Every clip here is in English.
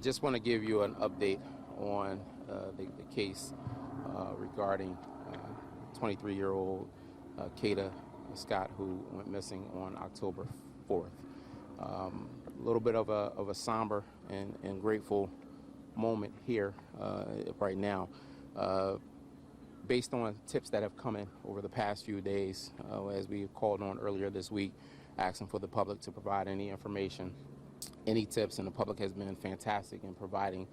Just want to give you an update on the case regarding 23-year-old Kada Scott, who went missing on October 4th. A little bit of a somber and grateful moment here right now. Based on tips that have come in over the past few days, as we called on earlier this week, asking for the public to provide any information, any tips, and the public has been fantastic in providing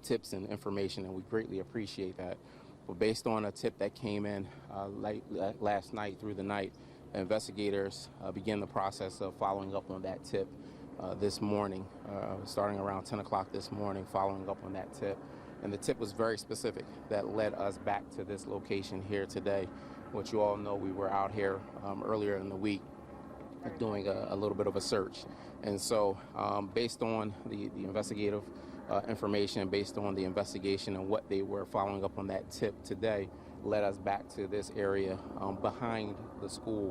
tips and information, and we greatly appreciate that. But based on a tip that came in last night through the night, investigators began the process of following up on that tip this morning, starting around 10 o'clock this morning, following up on that tip. And the tip was very specific that led us back to this location here today, which you all know we were out here earlier in the week doing a little bit of a search. And so based on the investigative information, based on the investigation and what they were following up on that tip today, led us back to this area behind the school,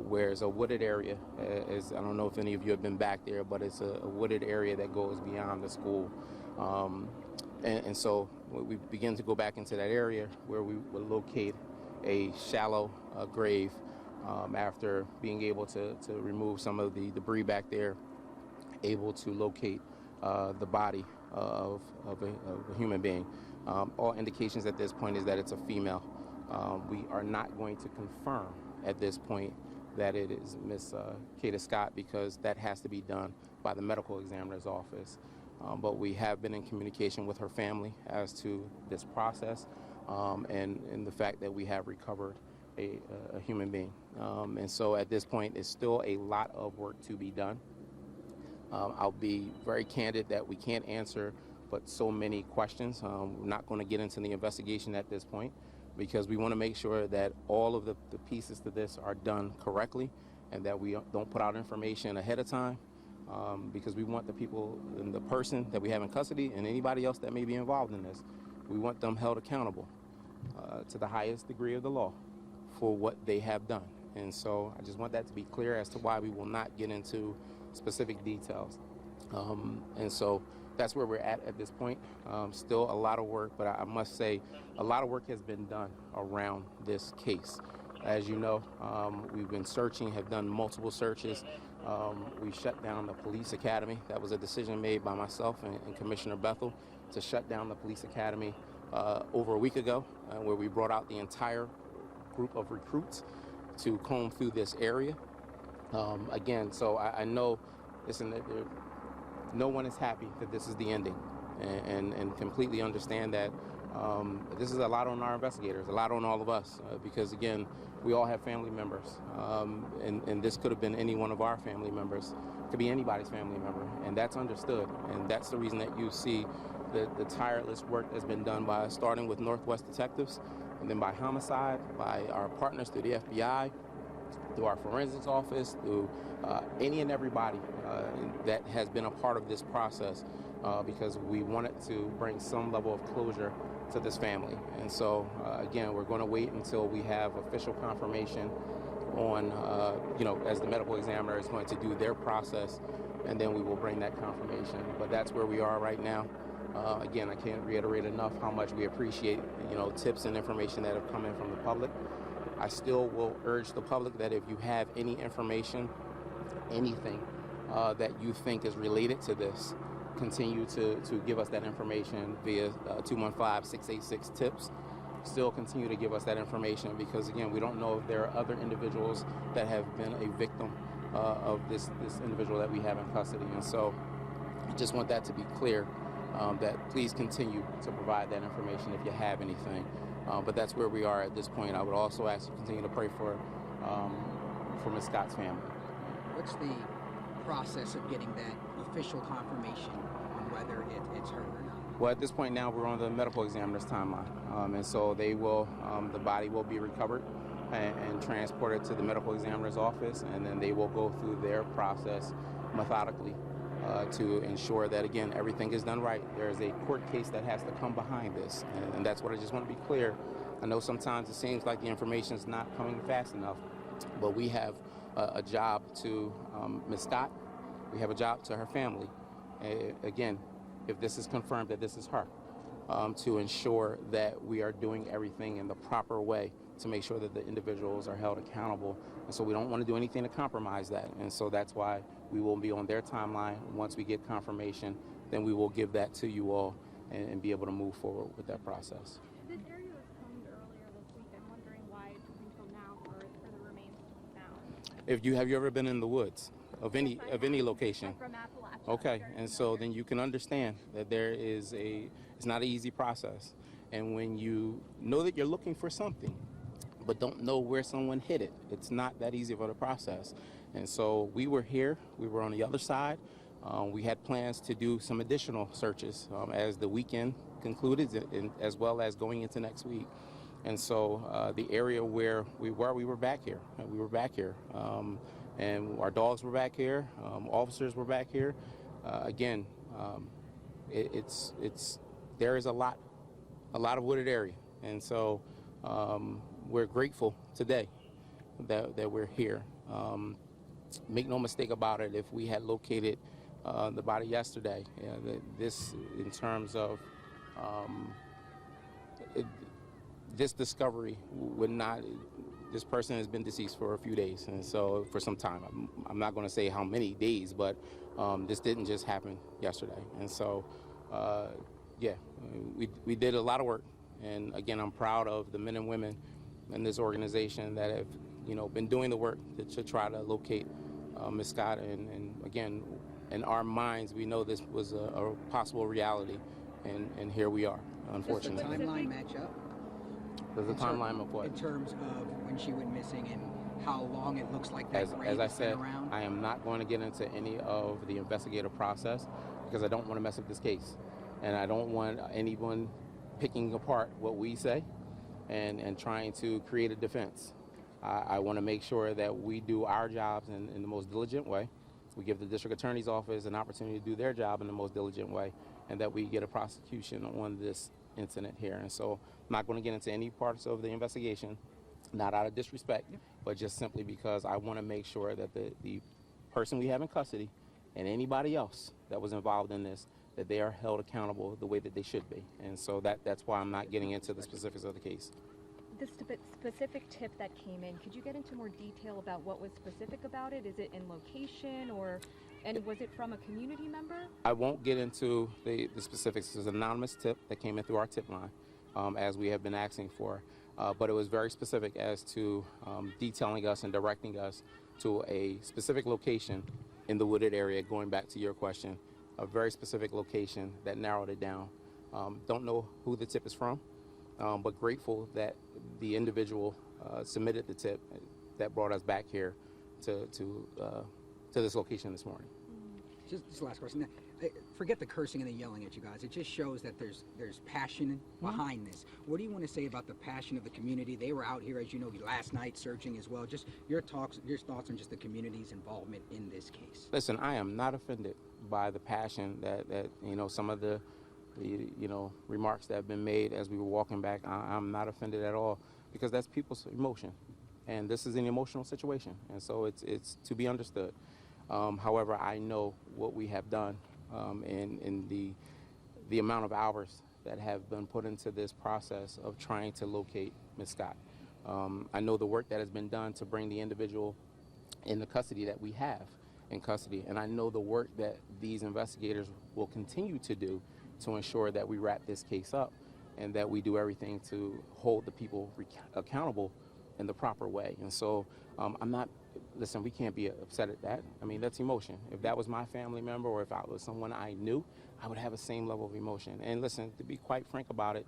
where it's a wooded area. I don't know if any of you have been back there, but it's a wooded area that goes beyond the school. And so we begin to go back into that area where we would locate a shallow grave after being able to remove some of the debris back there, able to locate the body of a human being. All indications at this point is that it's a female. We are not going to confirm at this point that it is Miss Kada Scott, because that has to be done by the medical examiner's office. But we have been in communication with her family as to this process and the fact that we have recovered a human being. And so at this point, it's still a lot of work to be done. I'll be very candid that we can't answer but so many questions. We're not going to get into the investigation at this point because we want to make sure that all of the pieces to this are done correctly and that we don't put out information ahead of time. Because we want the people and the person that we have in custody and anybody else that may be involved in this, we want them held accountable to the highest degree of the law for what they have done. And so I just want that to be clear as to why we will not get into specific details. And so that's where we're at this point. Still a lot of work, but I must say a lot of work has been done around this case. As you know, we've been searching, have done multiple searches. We shut down the police academy. That was a decision made by myself and Commissioner Bethel to shut down the police academy over a week ago, where we brought out the entire group of recruits to comb through this area. Again, so I know, listen, no one is happy that this is the ending, and completely understand that this is a lot on our investigators, a lot on all of us, because again, we all have family members, and this could have been any one of our family members. It could be anybody's family member, and that's understood, and that's the reason that you see the tireless work that's been done by starting with Northwest Detectives, and then by Homicide, by our partners through the FBI, through our forensics office, through any and everybody that has been a part of this process, because we wanted to bring some level of closure to this family. And so, again, we're going to wait until we have official confirmation on, as the medical examiner is going to do their process, and then we will bring that confirmation. But that's where we are right now. Again, I can't reiterate enough how much we appreciate, tips and information that have come in from the public. I still will urge the public that if you have any information, anything that you think is related to this, continue to give us that information via 215-686-TIPS. Still continue to give us that information because, again, we don't know if there are other individuals that have been a victim of this individual that we have in custody. And so I just want that to be clear, that please continue to provide that information if you have anything. But that's where we are at this point. I would also ask you to continue to pray for Ms. Scott's family. What's the process of getting that official confirmation on whether it's her or not? Well, at this point now, we're on the medical examiner's timeline. And so they will, the body will be recovered and transported to the medical examiner's office, and then they will go through their process methodically to ensure that, again, everything is done right. There is a court case that has to come behind this, and that's what I just want to be clear. I know sometimes it seems like the information is not coming fast enough, but we have a job to Ms. Scott. We have a job to her family, again, if this is confirmed that this is her, to ensure that we are doing everything in the proper way to make sure that the individuals are held accountable. And so we don't want to do anything to compromise that. And so that's why we will be on their timeline. Once we get confirmation, then we will give that to you all and be able to move forward with that process. This area was combed earlier this week. I'm wondering why it took until now for the remains to be found. Have you ever been in the woods of any location? I'm from Appalachia. Okay, and so then you can understand that it's not an easy process. And when you know that you're looking for something, but don't know where someone hid it, it's not that easy of a process. And so we were here, we were on the other side. We had plans to do some additional searches as the weekend concluded, and as well as going into next week. And so the area where we were back here. And our dogs were back here, officers were back here. Again, there is a lot of wooded area, and so we're grateful today that we're here. Make no mistake about it, if we had located the body yesterday, this in terms of this discovery would not. This person has been deceased for a few days, and so for some time. I'm not going to say how many days, but this didn't just happen yesterday. And so, we did a lot of work. And again, I'm proud of the men and women in this organization that have, been doing the work to try to locate Ms. Scott. And again, in our minds, we know this was a possible reality, and here we are, unfortunately. Does the timeline match up? There's a timeline of what? In terms of when she went missing and how long it looks like that grave As I has been said, around? I am not going to get into any of the investigative process because I don't want to mess up this case. And I don't want anyone picking apart what we say and trying to create a defense. I want to make sure that we do our jobs in the most diligent way. We give the district attorney's office an opportunity to do their job in the most diligent way, and that we get a prosecution on this incident here. And so I'm not going to get into any parts of the investigation, not out of disrespect, but just simply because I want to make sure that the person we have in custody and anybody else that was involved in this, that they are held accountable the way that they should be. And so that's why I'm not getting into the specifics of the case. The specific tip that came in, could you get into more detail about what was specific about it? Is it in location, and was it from a community member? I won't get into the specifics. It's an anonymous tip that came in through our tip line, as we have been asking for. But it was very specific as to detailing us and directing us to a specific location in the wooded area, going back to your question, a very specific location that narrowed it down. Don't know who the tip is from, but grateful that the individual submitted the tip that brought us back here to this location this morning. Just last question. Forget the cursing and the yelling at you guys. It just shows that there's passion behind this. What do you want to say about the passion of the community? They were out here, as you know, last night searching as well. Just your thoughts on just the community's involvement in this case. Listen, I am not offended by the passion that some of the remarks that have been made as we were walking back. I'm not offended at all, because that's people's emotion, and this is an emotional situation, and so it's to be understood. However, I know what we have done in the amount of hours that have been put into this process of trying to locate Ms. Scott. I know the work that has been done to bring the individual in the custody that we have in custody, and I know the work that these investigators will continue to do to ensure that we wrap this case up and that we do everything to hold the people accountable in the proper way. And so listen, we can't be upset at that. I mean, that's emotion. If that was my family member or if I was someone I knew, I would have the same level of emotion. And listen, to be quite frank about it,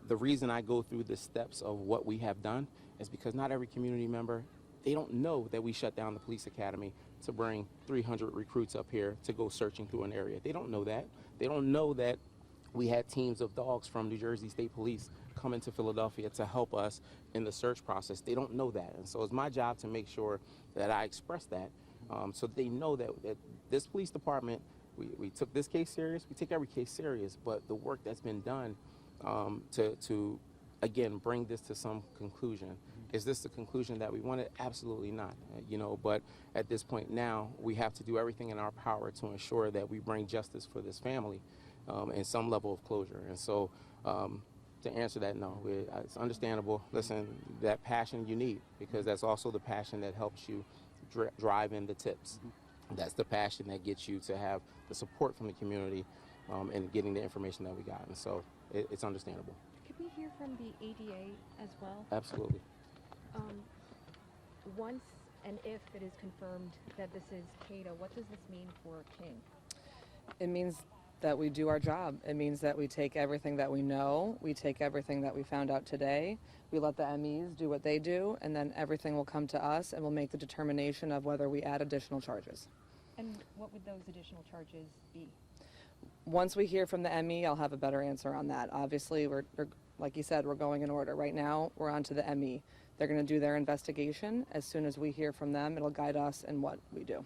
the reason I go through the steps of what we have done is because not every community member, they don't know that we shut down the police academy to bring 300 recruits up here to go searching through an area. They don't know that. They don't know that we had teams of dogs from New Jersey State Police come into Philadelphia to help us in the search process. They don't know that. And so it's my job to make sure that I express that so they know that this police department, we took this case serious, we take every case serious, but the work that's been done to again, bring this to some conclusion Is this the conclusion that we wanted? Absolutely not. But at this point now, we have to do everything in our power to ensure that we bring justice for this family and some level of closure. And so, to answer that, no, it's understandable. Listen, that passion you need, because that's also the passion that helps you drive in the tips. That's the passion that gets you to have the support from the community and getting the information that we got. And so it's understandable. Could we hear from the ADA as well? Absolutely. Once and if it is confirmed that this is Kada, what does this mean for King? It means that we do our job. It means that we take everything that we know, we take everything that we found out today, we let the MEs do what they do, and then everything will come to us and we'll make the determination of whether we add additional charges. And what would those additional charges be? Once we hear from the ME, I'll have a better answer on that. Obviously, we're like you said, we're going in order. Right now, we're on to the ME. They're going to do their investigation. As soon as we hear from them, it'll guide us in what we do.